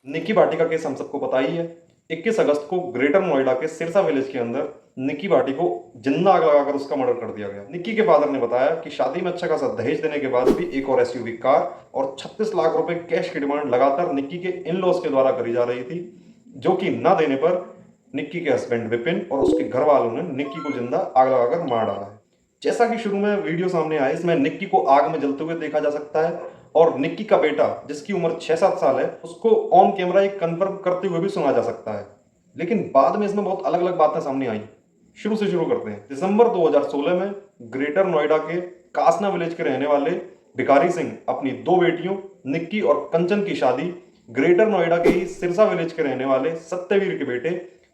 निक्की भाटी का केस हम सबको पता ही है। 21 अगस्त को ग्रेटर नोएडा के सिरसा विलेज के अंदर निक्की भाटी को जिंदा आग लगाकर उसका मर्डर कर दिया गया। निक्की के फादर ने बताया कि शादी में अच्छा खासा दहेज देने के बाद भी एक और एसयूवी कार और 36 लाख रुपए कैश की डिमांड लगातार निक्की के इन लॉज के द्वारा करी जा रही थी, जो कि ना देने पर निक्की के हस्बैंड विपिन और उसके घर वालों ने निक्की को जिंदा आग लगाकर मार डाला है। जैसा कि शुरू में वीडियो सामने आए, इसमें निक्की को आग में जलते हुए देखा जा सकता है और निक्की का बेटा जिसकी उम्र 6-7 साल है उसको ऑन कैमरा एक कन्फर्म करते हुए भी सुना जा सकता है। लेकिन बाद में इसमें बहुत अलग अलग बातें सामने आई। शुरू से शुरू करते हैं। दिसंबर 2016 में ग्रेटर नोएडा के कासना विलेज के रहने वाले भिखारी सिंह अपनी 2 बेटियों निक्की और कंचन की शादी ग्रेटर नोएडा के ही सिरसा विलेज के रहने वाले सत्यवीर के बेटे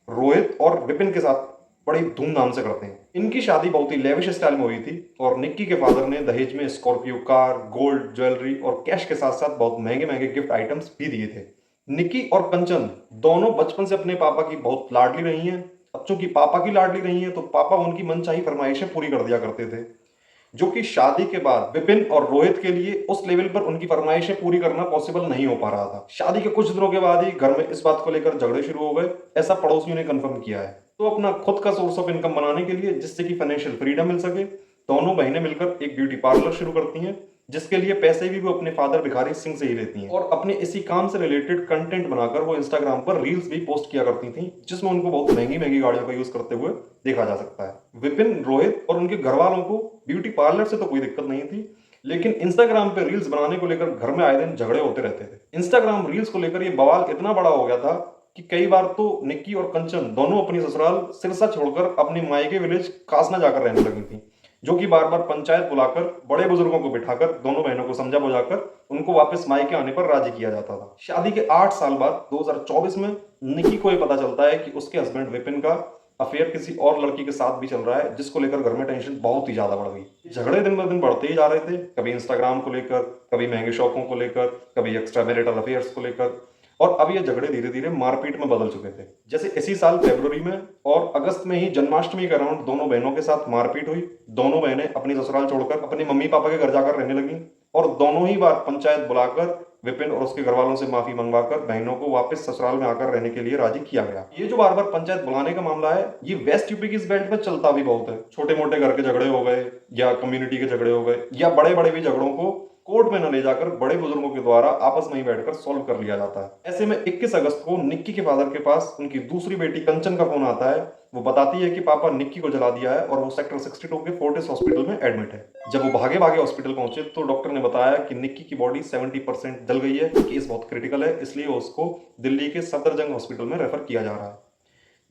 रोहित और विपिन के साथ बड़ी धूमधाम से करते हैं। इनकी शादी बहुत ही लेविश स्टाइल में हुई थी और निक्की के फादर ने दहेज में स्कॉर्पियो कार, गोल्ड ज्वेलरी और कैश के साथ साथ बहुत महंगे महंगे गिफ्ट आइटम्स भी दिए थे। निक्की और कंचन दोनों बचपन से अपने पापा की बहुत लाडली रही हैं। अब चूंकि पापा की लाडली रही हैं तो पापा उनकी मनचाही फरमाइशें पूरी कर दिया करते थे, जो कि शादी के बाद विपिन और रोहित के लिए उस लेवल पर उनकी फरमाइशें पूरी करना पॉसिबल नहीं हो पा रहा था। शादी के कुछ दिनों के बाद ही घर में इस बात को लेकर झगड़े शुरू हो गए, ऐसा पड़ोसियों ने कंफर्म किया है। तो अपना खुद का सोर्स ऑफ इनकम बनाने के लिए, जिससे कि फाइनेंशियल फ्रीडम मिल सके, दोनों बहनें मिलकर एक ब्यूटी पार्लर शुरू करती हैं, जिसके लिए पैसे भी वो अपने फादर भिखारी सिंह से ही लेती हैं और अपने इसी काम से रिलेटेड कंटेंट बनाकर वो इंस्टाग्राम पर रील्स भी पोस्ट किया करती थी, जिसमें उनको बहुत महंगी महंगी गाड़ियों का यूज करते हुए देखा जा सकता है। विपिन, रोहित और उनके घर वालों को ब्यूटी पार्लर से तो कोई दिक्कत नहीं थी, लेकिन इंस्टाग्राम पे रील्स बनाने को लेकर घर में आए दिन झगड़े होते रहते थे। इंस्टाग्राम रील्स को लेकर ये बवाल इतना बड़ा हो गया था कि कई बार तो निक्की और कंचन दोनों अपनी ससुराल सिरसा छोड़कर अपने मायके विलेज कासना जाकर रहने लगी थी, जो कि बार बार पंचायत बुलाकर बड़े बुजुर्गों को बिठाकर दोनों बहनों को समझा बुझाकर उनको वापस मायके आने पर राजी किया जाता था। शादी के 8 साल बाद 2024 में निक्की को ये पता चलता है कि उसके हस्बैंड विपिन का अफेयर किसी और लड़की के साथ भी चल रहा है, जिसको लेकर घर में टेंशन बहुत ही ज्यादा बढ़ गई। झगड़े दिन ब दिन बढ़ते ही जा रहे थे, कभी इंस्टाग्राम को लेकर, कभी महंगे शौकों को लेकर, कभी एक्स्ट्रा मैरिटल अफेयर्स को लेकर, और अब ये झगड़े धीरे धीरे मारपीट में बदल चुके थे। जैसे इसी साल फरवरी में और अगस्त में ही जन्माष्टमी के अराउंड दोनों बहनों के साथ मारपीट हुई। दोनों बहनें अपनी ससुराल छोड़कर अपने मम्मी पापा के घर जाकर रहने लगी और दोनों ही बार पंचायत बुलाकर विपिन और उसके घर वालों से माफी मंगवाकर बहनों को वापस ससुराल में आकर रहने के लिए राजी किया गया। ये जो बार बार पंचायत बुलाने का मामला है, ये वेस्ट यूपी की इस बेल्ट में चलता भी बहुत है। छोटे मोटे घर के झगड़े हो गए या कम्युनिटी के झगड़े हो गए या बड़े बड़े भी झगड़ों को कोर्ट में न ले जाकर बड़े बुजुर्गों के द्वारा आपस में ही बैठकर सॉल्व कर लिया जाता है। ऐसे में 21 अगस्त को निक्की के फादर के पास उनकी दूसरी बेटी कंचन का फोन आता है। वो बताती है कि पापा निक्की को जला दिया है और वो सेक्टर 62 के फोर्टिस हॉस्पिटल में एडमिट है। जब वो भागे भागे हॉस्पिटल पहुंचे तो डॉक्टर ने बताया कि निक्की की बॉडी 70% जल गई है, केस बहुत क्रिटिकल है, इसलिए उसको दिल्ली के सफदरजंग हॉस्पिटल में रेफर किया जा रहा है,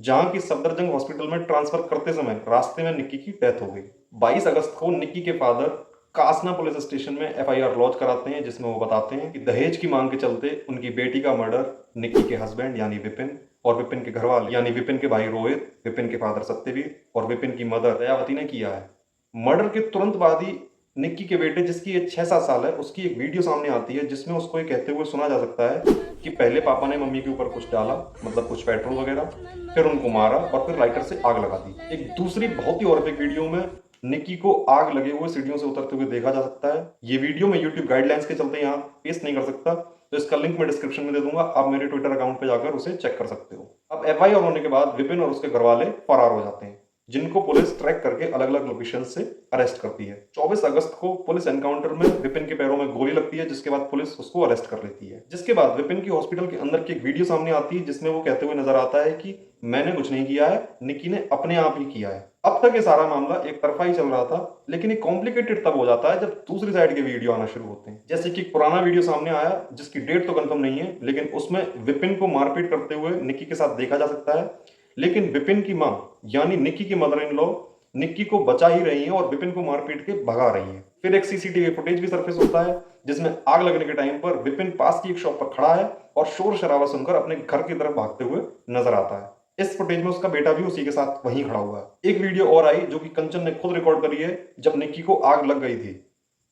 जहां की सफदरजंग हॉस्पिटल में ट्रांसफर करते समय रास्ते में निक्की की डेथ हो गई। 22 अगस्त को निक्की के फादर कासना पुलिस स्टेशन में एफआईआर लॉन्च कराते हैं, जिसमें वो बताते हैं कि दहेज की मांग के चलते उनकी बेटी का मर्डर निक्की के हस्बैंड यानी विपिन और विपिन के घरवाले यानी विपिन के भाई रोहित, विपिन के फादर सत्यवीर और विपिन की मदर दयावती ने किया है। मर्डर के तुरंत बाद ही निक्की के बेटे, जिसकी एज 6-7 साल है, उसकी एक वीडियो सामने आती है जिसमें उसको ये कहते हुए सुना जा सकता है कि पहले पापा ने मम्मी के ऊपर कुछ डाला, मतलब कुछ पेट्रोल वगैरह, फिर उनको मारा और फिर लाइटर से आग लगा दी। एक दूसरी बहुत ही हॉरिफिक वीडियो में निक्की को आग लगे हुए सीढ़ियों से उतरते हुए देखा जा सकता है। ये वीडियो मैं यूट्यूब गाइडलाइंस के चलते यहाँ पेस्ट नहीं कर सकता, तो इसका लिंक मैं डिस्क्रिप्शन में दे दूंगा, आप मेरे ट्विटर अकाउंट पे जाकर उसे चेक कर सकते हो। अब एफआईआर होने के बाद विपिन और उसके घरवाले फरार हो जाते हैं, जिनको पुलिस ट्रैक करके अलग अलग लोकेशन से अरेस्ट करती है। 24 अगस्त को पुलिस एनकाउंटर में विपिन के पैरों में गोली लगती है, जिसके बाद पुलिस उसको अरेस्ट कर लेती है। जिसके बाद विपिन की हॉस्पिटल के अंदर की एक वीडियो सामने आती है जिसमें वो कहते हुए नजर आता है कि मैंने कुछ नहीं किया है, निक्की ने अपने आप ही किया है। अब तक ये सारा मामला एक तरफा ही चल रहा था, लेकिन ये कॉम्प्लिकेटेड तब हो जाता है जब दूसरी साइड के वीडियो आना शुरू होते हैं। जैसे कि एक पुराना वीडियो सामने आया जिसकी डेट तो कंफर्म नहीं है, लेकिन उसमें विपिन को मारपीट करते हुए निक्की के साथ देखा जा सकता है, लेकिन विपिन की मां यानी निक्की की मदर इन लॉ निक्की को बचा ही रही है और विपिन को मारपीट के भगा रही है। फिर एक सीसीटीवी फुटेज भी सरफेस होता है जिसमें आग लगने के टाइम पर विपिन पास की एक शॉप पर खड़ा है और शोर शराबा सुनकर अपने घर की तरफ भागते हुए नजर आता है। इस फुटेज में उसका बेटा भी उसी के साथ वहीं खड़ा हुआ है। एक वीडियो और आई जो कि कंचन ने खुद रिकॉर्ड करी है जब निक्की को आग लग गई थी,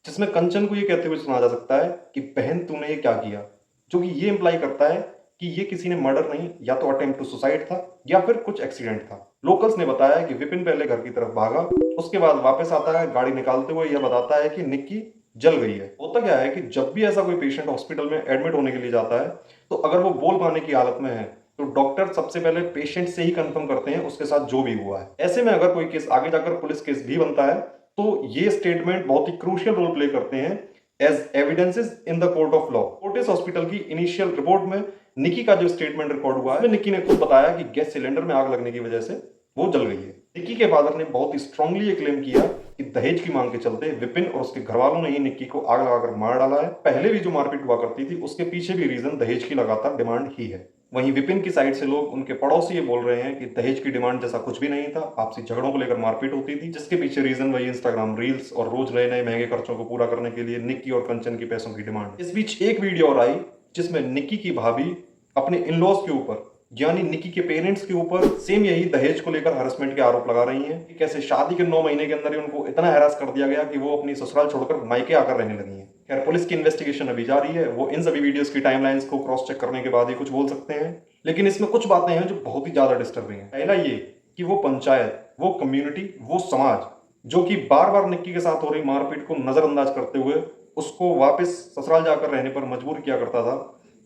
जिसमें कंचन को ये कहते हुए सुना जा सकता है कि बहन तूने ये क्या किया, जो कि ये इंप्लाई करता है कि ये किसी ने मर्डर नहीं, या तो अटेम्प्ट टू सुसाइड था या फिर कुछ एक्सीडेंट था। लोकल्स ने बताया कि विपिन पहले घर की तरफ भागा, उसके बाद वापस आता है गाड़ी निकालते हुए यह बताता है कि निक्की जल गई है। होता क्या है कि जब भी ऐसा कोई पेशेंट हॉस्पिटल में एडमिट होने के लिए जाता है, तो अगर वो बोल पाने की हालत में है, तो डॉक्टर सबसे पहले पेशेंट से ही कंफर्म करते हैं उसके साथ जो भी हुआ है। ऐसे में अगर कोई केस आगे जाकर पुलिस केस भी बनता है, तो ये स्टेटमेंट बहुत ही क्रूशियल रोल प्ले करते हैं as evidences in the court of law. Fortis hospital की इनिशियल रिपोर्ट में निकी का जो स्टेटमेंट रिकॉर्ड हुआ है, निकी ने खुद बताया कि गैस सिलेंडर में आग लगने की वजह से वो जल गई है। निक्की के फादर ने बहुत ही स्ट्रांगली ये क्लेम किया कि दहेज की मांग के चलते विपिन और उसके घर वालों ने ही निक्की को आग लगाकर मार डाला है। पहले भी जो मारपीट हुआ करती थी, उसके पीछे भी रीजन दहेज की लगातार डिमांड ही है। वहीं विपिन की साइड से लोग, उनके पड़ोसी, ये बोल रहे हैं कि दहेज की डिमांड जैसा कुछ भी नहीं था, आपसी झगड़ों को लेकर मारपीट होती थी, जिसके पीछे रीजन वही इंस्टाग्राम रील्स और रोज नए नए महंगे खर्चों को पूरा करने के लिए निक्की और कंचन की पैसों की डिमांड। इस बीच एक वीडियो और आई जिसमें निक्की की भाभी अपने इन लॉज के ऊपर, यानी निक्की के पेरेंट्स के ऊपर, सेम यही दहेज को लेकर हरासमेंट के आरोप लगा रही हैं कि कैसे शादी के 9 महीने के अंदर ही उनको इतना हैरास कर दिया गया कि वो अपनी ससुराल छोड़कर मायके आकर रहने लगी हैं। खैर, पुलिस की इन्वेस्टिगेशन अभी जारी है, वो इन सभी वीडियोस की टाइमलाइंस को क्रॉस चेक करने के बाद ही कुछ बोल सकते हैं। लेकिन इसमें कुछ बातें हैं जो बहुत ही ज्यादा डिस्टर्बिंग है। पहला ये कि वो पंचायत, वो कम्युनिटी, वो समाज जो कि बार बार निक्की के साथ हो रही मारपीट को नजरअंदाज करते हुए उसको वापस ससुराल जाकर रहने पर मजबूर किया करता था,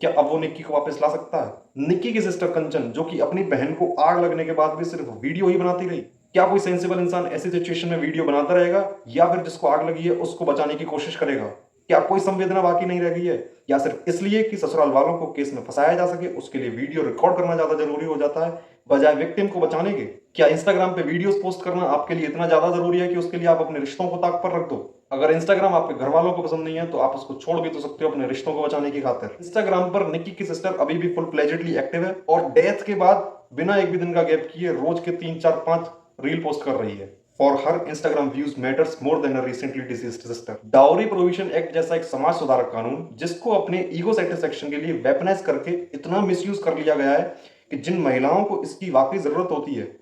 क्या अब वो निक्की को वापस ला सकता है? निक्की की सिस्टर कंचन, जो कि अपनी बहन को आग लगने के बाद भी सिर्फ वीडियो ही बनाती रही, क्या कोई सेंसिबल इंसान ऐसी सिचुएशन में वीडियो बनाता रहेगा, या फिर जिसको आग लगी है उसको बचाने की कोशिश करेगा? क्या कोई संवेदना बाकी नहीं रह गई है, या सिर्फ इसलिए कि ससुराल वालों को केस में फंसाया जा सके उसके लिए वीडियो रिकॉर्ड करना ज्यादा जरूरी हो जाता है बजाय विक्टिम को बचाने के? क्या इंस्टाग्राम पे वीडियोस पोस्ट करना आपके लिए इतना ज्यादा जरूरी है कि उसके लिए आप अपने रिश्तों को ताक पर रख दो? अगर इंस्टाग्राम आपके घर वालों को पसंद नहीं है तो आप उसको छोड़ भी तो सकते हो अपने रिश्तों को बचाने की खातिर। इंस्टाग्राम पर निक्की की सिस्टर अभी भी फुल फ्लेजेडली एक्टिव है और डेथ के बाद बिना एक भी दिन का गैप किए रोज के 3, 4, 5 रील पोस्ट कर रही है। For her Instagram views matters more than a recently deceased sister. Dowry prohibition act जैसा एक समाज सुधारक कानून, जिसको अपने ईगो सेटिस्फेक्शन के लिए वेपनाइज करके इतना मिसयूज कर लिया गया है कि जिन महिलाओं को इसकी वाकई जरूरत होती है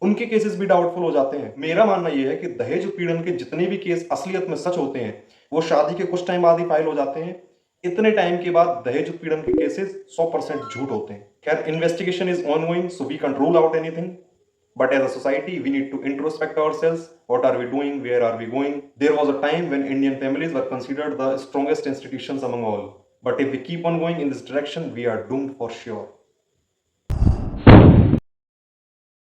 उनके केसेस भी डाउटफुल हो जाते हैं। मेरा मानना यह है कि दहेज उत्पीड़न के जितने भी केस असलियत में सच होते हैं, वो शादी के कुछ टाइम बाद ही फाइल हो जाते हैं। इतने टाइम के बाद दहेज उत्पीड़न के केसेस 100% झूठ होते हैं। खैर, investigation is ongoing, so we can rule out anything, but as a society we need to introspect ourselves. What are we doing? Where are we going? There was a time when Indian families were considered the strongest institutions among all, but if we keep on going in this direction we are doomed for sure.